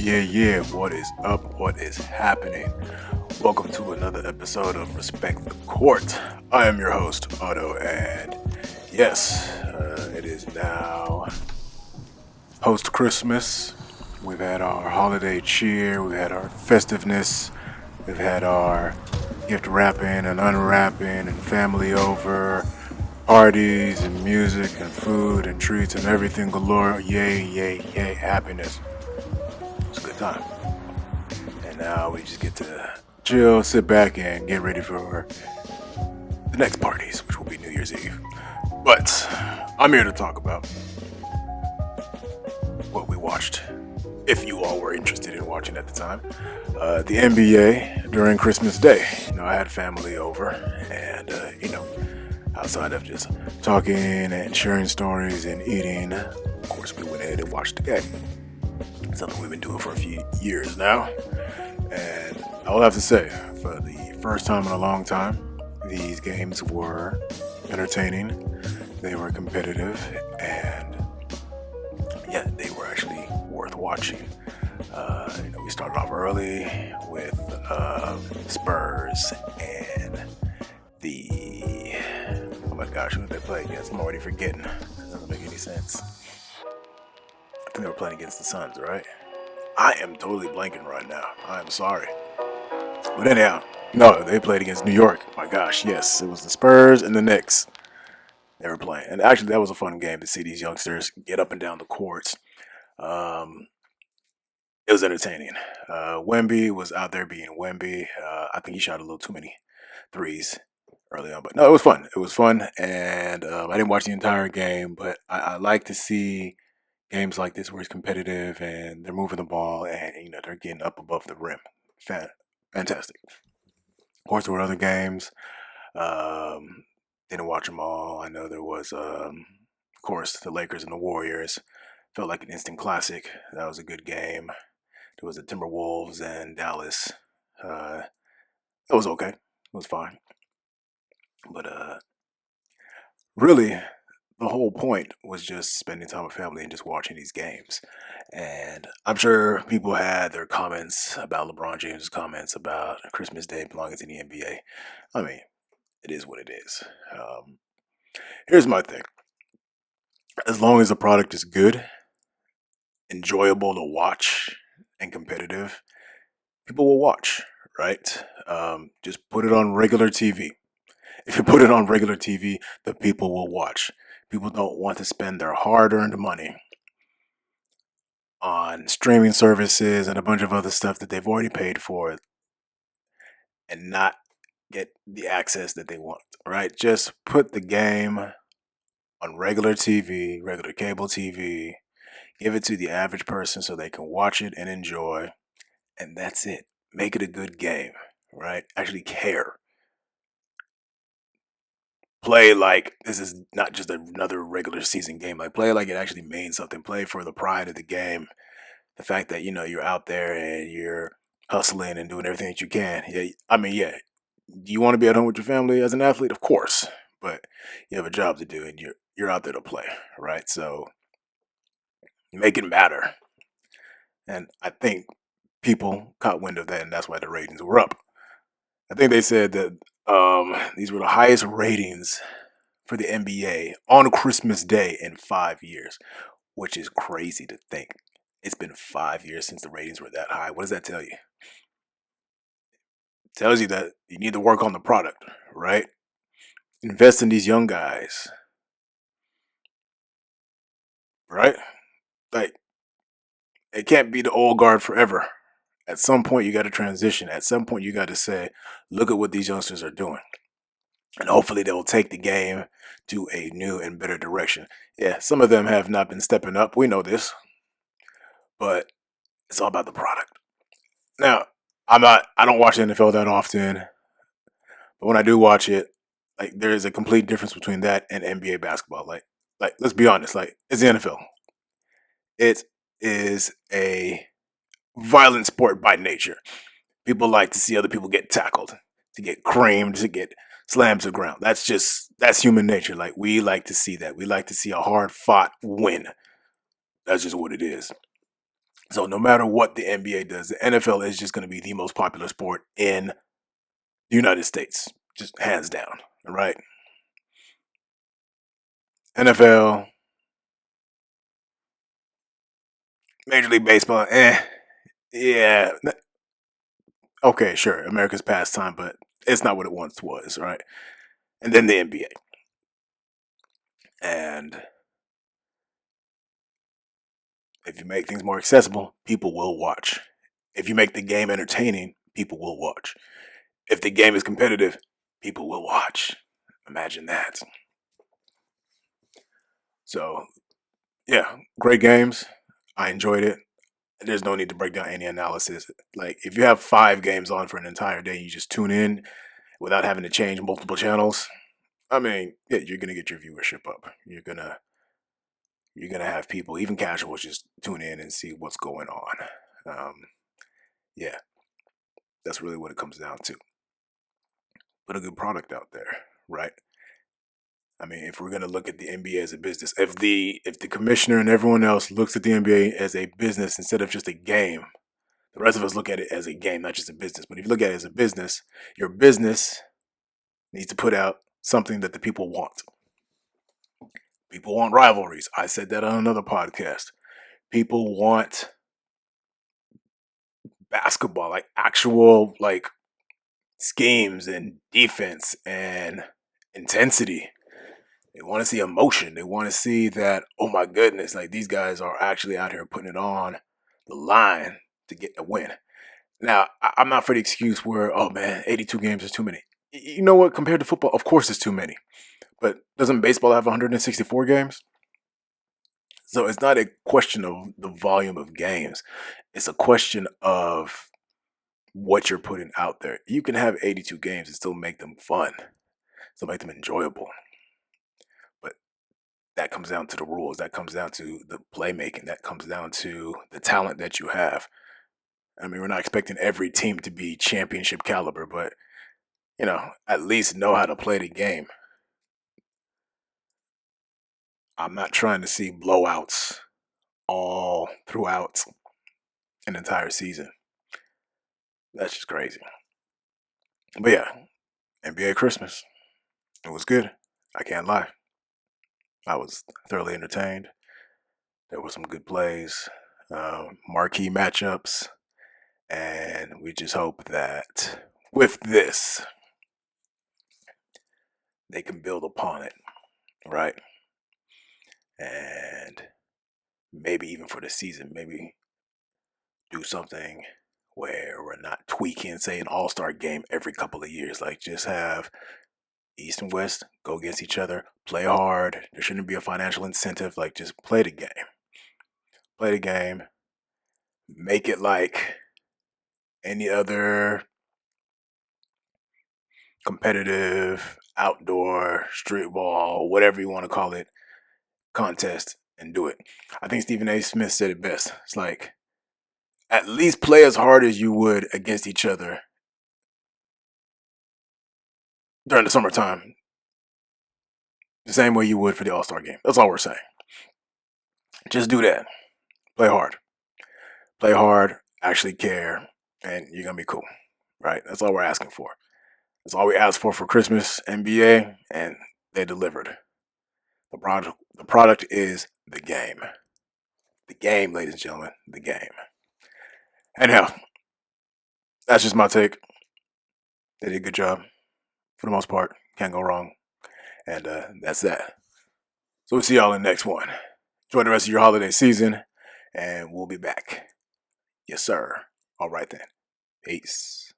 Yeah. What is up? What is happening? Welcome to another episode of Respect the Court. I am your host, Otto, and yes, it is now post Christmas. We've had our holiday cheer, we've had our festiveness, we've had our gift wrapping and unwrapping and family over, parties and music and food and treats and everything galore. Yay, happiness. It's a good time. And now we just get to chill, sit back, and get ready for the next parties, which will be New Year's Eve. But I'm here to talk about what we watched, if you all were interested in watching at the time. The NBA during Christmas Day. I had family over, and outside of just talking and sharing stories and eating, of course, we went ahead and watched the game. Something we've been doing for a few years now. And I will have to say, for the first time in a long time, these games were entertaining, they were competitive, and they were actually worth watching. We started off early with Spurs and oh my gosh, who did they play against? I'm already forgetting. It doesn't make any sense. I think they were playing against the Suns, right? I am totally blanking right now. I am sorry. But anyhow, no, they played against New York. My gosh, yes. It was the Spurs and the Knicks they were playing. And actually, that was a fun game to see these youngsters get up and down the courts. It was entertaining. Wemby was out there being Wemby. I think he shot a little too many threes early on. But no, it was fun. It was fun. And I didn't watch the entire game, but I like to see games like this where it's competitive and they're moving the ball and they're getting up above the rim. Fantastic. Of course, there were other games. Didn't watch them all. I know there was, of course, the Lakers and the Warriors. Felt like an instant classic. That was a good game. There was the Timberwolves and Dallas. It was okay. It was fine. But really, the whole point was just spending time with family and just watching these games. And I'm sure people had their comments about LeBron James' comments about Christmas Day belonging to the NBA. I mean, it is what it is. Here's my thing. As long as the product is good, enjoyable to watch, and competitive, people will watch, right? Just put it on regular TV. If you put it on regular TV, the people will watch. People don't want to spend their hard-earned money on streaming services and a bunch of other stuff that they've already paid for and not get the access that they want, right? Just put the game on regular TV, regular cable TV, give it to the average person so they can watch it and enjoy, and that's it. Make it a good game, right? Actually care. Play like this is not just another regular season game. Like play like it actually means something. Play for the pride of the game. The fact that you're out there and you're hustling and doing everything that you can. Do you want to be at home with your family as an athlete? Of course, but you have a job to do and you're out there to play, right? So make it matter. And I think people caught wind of that, and that's why the ratings were up. I think they said that these were the highest ratings for the NBA on Christmas Day in 5 years, which is crazy to think. It's been 5 years since the ratings were that high. What does that tell you? It tells you that you need to work on the product, right? Invest in these young guys, right? Like, it can't be the old guard forever. At some point, you got to transition. At some point, you got to say, look at what these youngsters are doing. And hopefully they'll take the game to a new and better direction. Yeah, some of them have not been stepping up. We know this. But it's all about the product. Now, I don't watch the NFL that often. But when I do watch it, like there is a complete difference between that and NBA basketball. Like let's be honest, like it's the NFL. It is a violent sport by nature. People like to see other people get tackled, to get creamed, to get slammed to the ground. That's human nature. Like we like to see that. We like to see a hard fought win. That's just what it is. So no matter what the NBA does, the NFL is just going to be the most popular sport in the United States, just hands down. All right, NFL, Major League Baseball, yeah, okay, sure, America's pastime, but it's not what it once was, right? And then the NBA, and if you make things more accessible, people will watch. If you make the game entertaining, people will watch. If the game is competitive, people will watch. Imagine that. So, yeah, great games. I enjoyed it. There's no need to break down any analysis. Like, if you have 5 games on for an entire day, you just tune in without having to change multiple channels. I mean, yeah, you're gonna get your viewership up. You're gonna have people, even casuals, just tune in and see what's going on. Um, yeah, that's really what it comes down to. Put a good product out there, right? I mean, if we're gonna look at the NBA as a business, if the commissioner and everyone else looks at the NBA as a business instead of just a game, the rest of us look at it as a game, not just a business. But if you look at it as a business, your business needs to put out something that the people want. People want rivalries. I said that on another podcast. People want basketball, like actual like schemes and defense and intensity. They want to see emotion. They want to see that, oh my goodness, like these guys are actually out here putting it on the line to get the win. Now, I'm not for the excuse where, oh man, 82 games is too many. You know what? Compared to football, of course it's too many. But doesn't baseball have 164 games? So it's not a question of the volume of games. It's a question of what you're putting out there. You can have 82 games and still make them fun, still make them enjoyable. But that comes down to the rules. That comes down to the playmaking. That comes down to the talent that you have. I mean, we're not expecting every team to be championship caliber, but at least know how to play the game. I'm not trying to see blowouts all throughout an entire season. That's just crazy. But yeah, NBA Christmas. It was good. I can't lie. I was thoroughly entertained. There were some good plays, marquee matchups, and we just hope that with this, they can build upon it, right? And maybe even for the season, maybe do something where we're not tweaking, say, an all-star game every couple of years. Like, just have East and West go against each other, play hard. There shouldn't be a financial incentive. Like, just play the game. Play the game. Make it like any other competitive outdoor street ball, whatever you want to call it, contest, and do it. I think Stephen A. Smith said it best. It's like, at least play as hard as you would against each other during the summertime, the same way you would for the All-Star game. That's all we're saying. Just do that. Play hard. Play hard, actually care, and you're going to be cool, right? That's all we're asking for. That's all we asked for Christmas, NBA, and they delivered. The product is the game. The game, ladies and gentlemen, the game. Anyhow, that's just my take. They did a good job for the most part. Can't go wrong. And that's that. So we'll see y'all in the next one. Enjoy the rest of your holiday season, and we'll be back. Yes, sir. All right then. Peace.